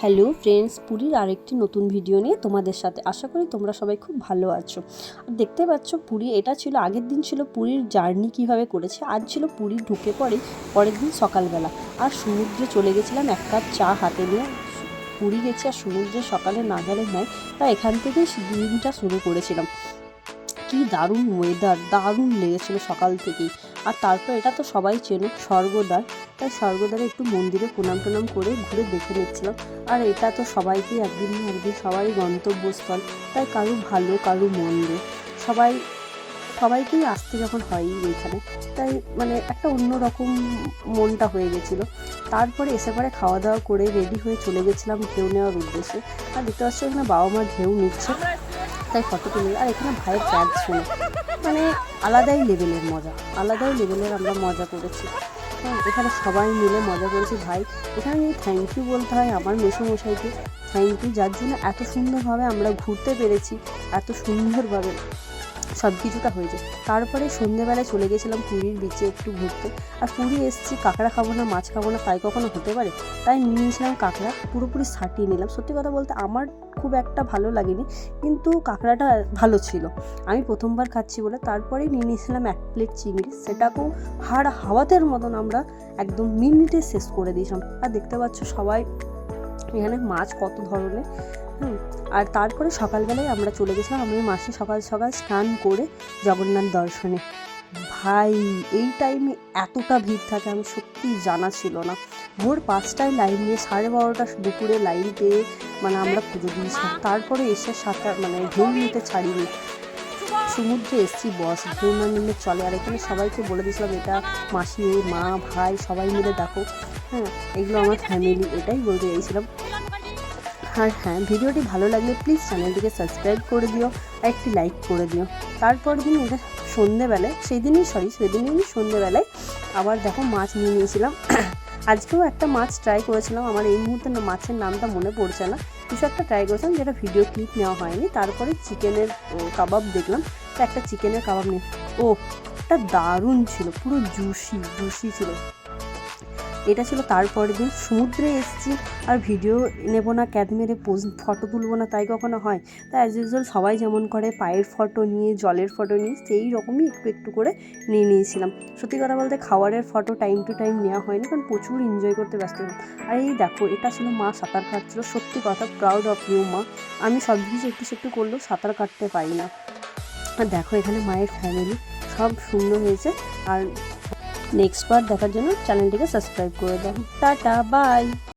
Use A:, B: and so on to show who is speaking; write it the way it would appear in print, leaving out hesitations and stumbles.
A: Hello friends, পুরীর আরেকটি নতুন ভিডিও নিয়ে তোমাদের সাথে। আশা করি তোমরা সবাই খুব ভালো আছো। আর দেখতে পাচ্ছ পুরী, এটা ছিল আগের দিন ছিল পুরীর জার্নি কিভাবে করেছে। আজ ছিল পুরী ঢুকে পরের দিন সকালবেলা। আর সমুদ্রে চলে গেছিলাম এক কাপ চা হাতে নিয়ে। পুরী গেছি আর সমুদ্রে সকালে না গেলে নয়, তাই এখান থেকেই দিনটা শুরু করেছিলাম। কি দারুণ ওয়েদার, দারুণ লেগেছিলো সকাল থেকেই। আর তারপর এটা তো সবাই চেনো, স্বর্গদ্বার। তাই স্বর্গদ্বারে একটু মন্দিরে প্রণাম টনাম করে ঘুরে দেখে নিচ্ছিলাম। আর এটা তো সবাইকেই একদিন না একদিন সবারই গন্তব্যস্থল, তাই কারু ভালো কারু মন্দ সবাইকেই আসতে যখন হয়ই এইখানে, তাই মানে একটা অন্যরকম মনটা হয়ে গেছিলো। তারপরে এসে পরে খাওয়া দাওয়া করে রেডি হয়ে চলে গেছিলাম ঢেউ নেওয়ার উদ্দেশ্যে। আর দেখতে পাচ্ছি এখানে বাবা মা ঢেউ নিচ্ছে, তাই ফটো তুলে। আর এখানে ভাইয়ের ক্যাচ ছিল, মানে আলাদাই লেভেলের মজা, আলাদাই লেভেলের আমরা মজা করেছি। হ্যাঁ, এখানে সবাই মিলে মজা করেছি। ভাই, এখানে থ্যাংক ইউ বলতে হয় আমার মেসোমশাইকে, থ্যাংক ইউ, যার জন্য এত সুন্দরভাবে আমরা ঘুরতে পেরেছি, এত সুন্দরভাবে সব কিছুটা হয়েছে। তারপরে সন্ধ্যেবেলায় চলে গেছিলাম পুরীর বিচে একটু ঘুরতে। আর পুরী এসেছি, কাঁকড়া খাবো না মাছ খাবো না তাই কখনো হতে পারে? তাই নিয়ে নিয়েছিলাম কাঁকড়া, পুরোপুরি সাটিয়ে নিলাম। সত্যি কথা বলতে আমার খুব একটা ভালো লাগেনি, কিন্তু কাঁকড়াটা ভালো ছিল, আমি প্রথমবার খাচ্ছি বলে। তারপরেই নিয়ে নিয়েছিলাম 1 প্লেট চিংড়ি, সেটাকেও হাওয়াতের মতন আমরা একদম মিনিটে শেষ করে দিয়েছিলাম। আর দেখতে পাচ্ছ সবাই এখানে মাছ কত ধরনের। আর তারপরে সকালবেলায় আমরা চলে গেছিলাম, আমি মাসি সকাল সকাল স্নান করে জগন্নাথ দর্শনে। ভাই, এই টাইমে এতটা ভিড় থাকে আমি সত্যি জানা ছিল না। ভোর 5টায় লাইন দিয়ে 12:30টা দুপুরে লাইন পেয়ে মানে আমরা পুজো দিয়েছিলাম। তারপরে এসে ঢেউ নিতে ছাড়িনি, সমুদ্রে এসছি বস, ঢেউ না নিলে চলে। আর এখানে সবাইকে বলে দিয়েছিলাম এটা মাসি, মা, ভাই সবাই মিলে দেখো। হ্যাঁ, এগুলো আমার ফ্যামিলি, এটাই বলতে চাইছিলাম। আর হ্যাঁ, ভিডিওটি ভালো লাগলে প্লিজ চ্যানেলটিকে সাবস্ক্রাইব করে দিও আর একটি লাইক করে দিও। তারপর দিন এটা সন্ধেবেলায়, সেদিনই সন্ধেবেলায় আবার দেখো মাছ নিয়ে নিয়েছিলাম। আজকেও একটা মাছ ট্রাই করেছিলাম, আমার এই মুহূর্তে মাছের নামটা মনে পড়ছে না। কিছু একটা ট্রাই করেছিলাম যেটা ভিডিও ক্লিপ নেওয়া হয়নি। তারপরে চিকেনের কাবাব দেখলাম, তো একটা চিকেনের কাবাব নিয়ে, ও এটা দারুণ ছিল, পুরো জুসি ছিল। এটা ছিল তারপরের দিন। সমুদ্রে এসেছি আর ভিডিও নেবো না, ক্যাদ মেরে ফটো তুলবো না তাই কখনো হয়? তাই অ্যাজ ইউজুয়াল সবাই যেমন করে পায়ের ফটো নিয়ে, জলের ফটো নিয়ে, সেই রকমই একটু একটু করে নিয়ে নিয়েছিলাম। সত্যি কথা বলতে খাবারের ফটো টাইম টু টাইম নেওয়া হয়নি, কারণ প্রচুর এনজয় করতে ব্যস্ত ছিলাম। আর এই দেখো, এটা ছিল মা সাঁতার কাটছিল। সত্যি কথা, প্রাউড অফ ইউ মা। আমি সব কিছু একটু করলেও সাঁতার কাটতে পারি না। আর দেখো এখানে মায়ের ফ্যামিলি সব সুন্দর হয়েছে। আর নেক্সট পার্ট দেখার জন্য চ্যানেলটিকে সাবস্ক্রাইব করে দাও। Tata, by.